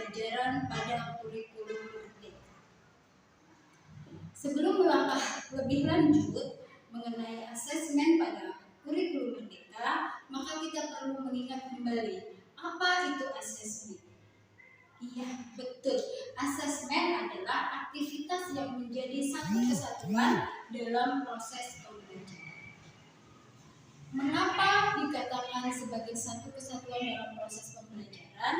pembelajaran pada kurikulum merdeka. Sebelum melangkah lebih lanjut mengenai asesmen pada kurikulum merdeka, maka kita perlu mengingat kembali apa itu asesmen. Iya, betul. Asesmen adalah aktivitas yang menjadi satu kesatuan dalam proses pembelajaran. Mengapa dikatakan sebagai satu kesatuan dalam proses pembelajaran?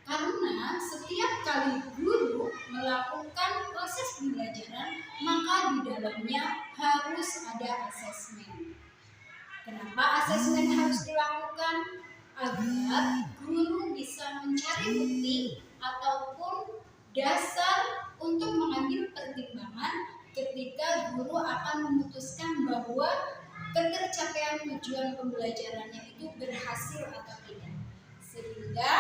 Karena setiap kali guru melakukan proses pembelajaran, maka di dalamnya harus ada asesmen. Kenapa asesmen harus dilakukan? Agar guru bisa mencari bukti ataupun dasar untuk mengambil pertimbangan ketika guru akan memutuskan bahwa ketercapaian tujuan pembelajarannya itu berhasil atau tidak. Sehingga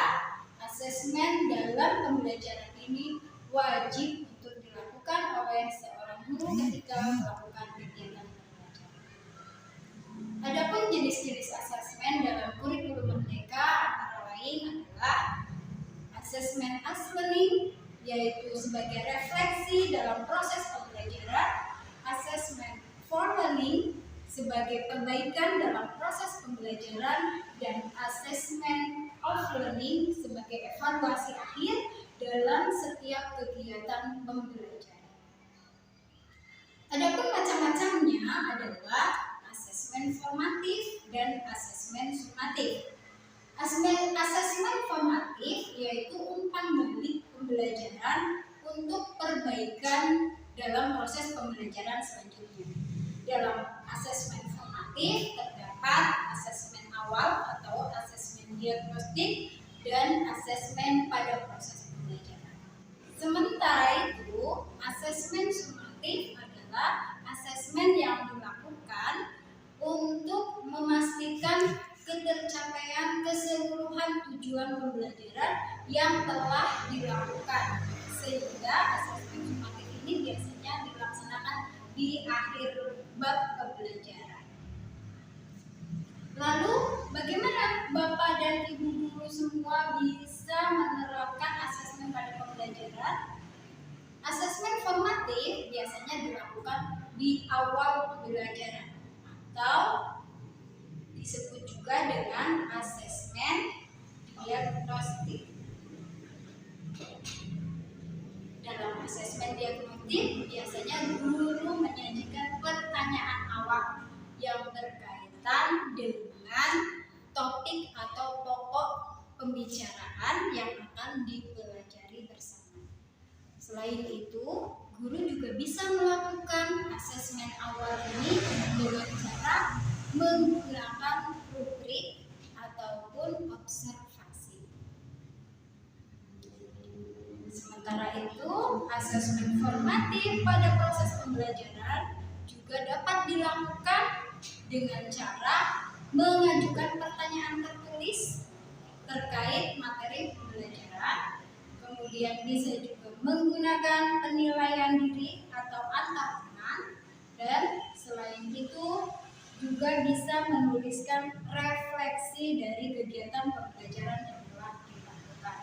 asesmen dalam pembelajaran ini wajib untuk dilakukan oleh seorang guru ketika melakukan kegiatan pembelajaran. Adapun jenis-jenis asesmen dalam kurikulum merdeka antara lain adalah asesmen as learning, yaitu sebagai refleksi dalam proses pembelajaran, asesmen for learning sebagai perbaikan dalam proses pembelajaran, dan asesmen of learning sebagai evaluasi akhir dalam setiap kegiatan pembelajaran. Adapun macam-macamnya adalah asesmen formatif dan asesmen sumatif. Asesmen formatif yaitu umpan balik pembelajaran untuk perbaikan dalam proses pembelajaran selanjutnya. Dalam asesmen formatif terdapat asesmen awal atau asesmen diagnostik dan asesmen pada proses pembelajaran. Sementara itu, asesmen sumatif adalah asesmen yang dilakukan untuk memastikan ketercapaian keseluruhan tujuan pembelajaran yang telah dilakukan, sehingga asesmen sumatif ini biasanya dilaksanakan di akhir bab pembelajaran. Lalu, bagaimana Bapak dan Ibu guru semua bisa menerapkan asesmen pada pembelajaran? Asesmen formatif biasanya dilakukan di awal pembelajaran atau disebut juga dengan asesmen diagnostik. Dalam asesmen diagnostik biasanya guru menyajikan pertanyaan awal yang berkaitan dengan topik atau pokok pembicaraan yang akan dipelajari bersama. Selain itu, guru juga bisa melakukan asesmen awal ini dengan cara menggunakan rubrik ataupun observasi. Sementara itu, asesmen formatif pada proses pembelajaran juga dapat dilakukan dengan cara mengajukan pertanyaan tertulis terkait materi pembelajaran. Kemudian bisa juga menggunakan penilaian diri atau antar teman, dan selain itu juga bisa menuliskan refleksi dari kegiatan pembelajaran yang telah dilakukan.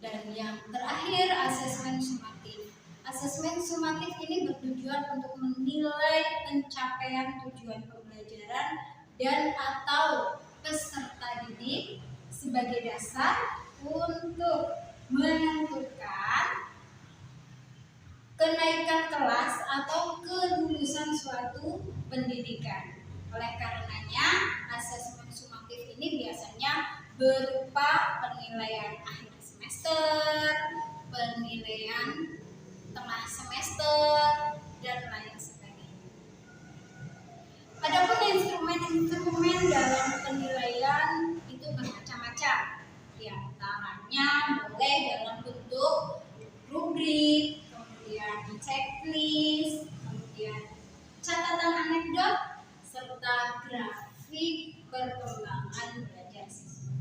Dan yang terakhir, asesmen sumatif. Asesmen sumatif ini bertujuan untuk menilai pencapaian tujuan pembelajaran dan atau peserta didik sebagai dasar untuk menentukan kenaikan kelas atau kelulusan suatu pendidikan. Oleh karenanya, asesmen sumatif ini biasanya berupa penilaian akhir semester, penilaian tengah semester, dan lain sebagainya. Adapun instrumen-instrumen dalam penilaian itu bermacam-macam. Di antaranya boleh dalam bentuk rubrik, kemudian checklist, kemudian catatan anekdot, serta grafik perkembangan belajar siswa.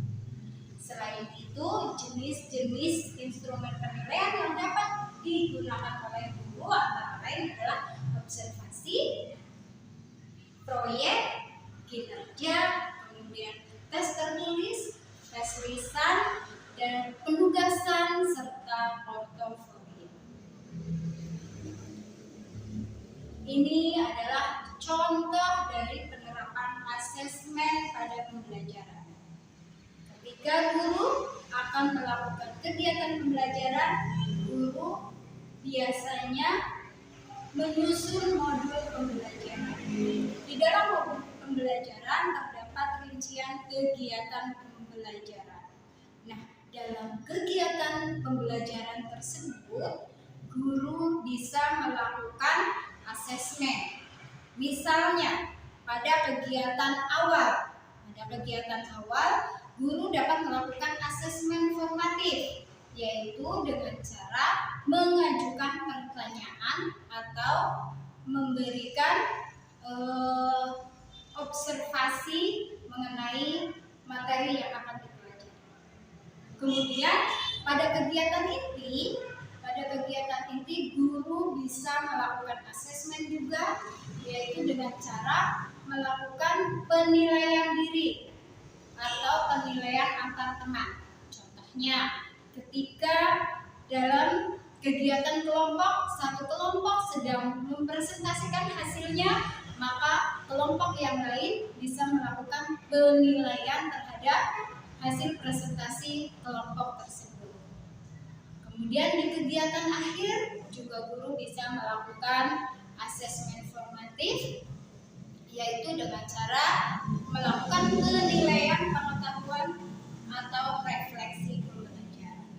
Selain itu, jenis-jenis instrumen penilaian yang dapat digunakan oleh guru antara lain adalah observasi, proyek, kinerja, kemudian tes tertulis, tes Ini adalah contoh dari penerapan asesmen pada pembelajaran. Ketika guru akan melakukan kegiatan pembelajaran, guru biasanya menyusun modul pembelajaran. Di dalam modul pembelajaran terdapat rincian kegiatan pembelajaran. Nah, dalam kegiatan pembelajaran tersebut, guru bisa melakukan asesmen. Misalnya, pada kegiatan awal, guru dapat melakukan asesmen formatif, yaitu dengan cara mengajukan pertanyaan atau memberikan observasi mengenai materi yang akan dipelajari. Kemudian pada kegiatan inti guru bisa melakukan asesmen juga, yaitu dengan cara melakukan penilaian diri atau penilaian antar teman. Contohnya, ketika dalam kegiatan kelompok, satu kelompok sedang mempresentasikan hasilnya, maka kelompok yang lain bisa melakukan penilaian terhadap hasil presentasi kelompok tersebut. Kemudian di kegiatan akhir juga guru bisa melakukan asesmen formatif, yaitu dengan cara melakukan penilaian pengetahuan atau refleksi pembelajaran.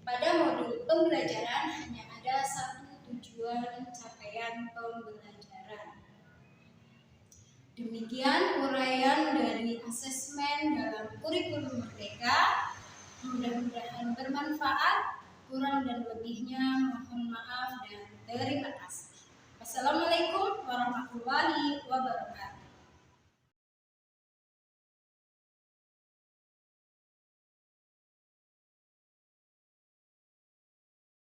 Pada modul pembelajaran hanya ada satu tujuan capaian pembelajaran. Demikian uraian dari asesmen dalam kurikulum Merdeka. Mudah-mudahan bermanfaat. Kurang dan lebihnya mohon maaf dan terima kasih. Wassalamualaikum warahmatullahi wabarakatuh.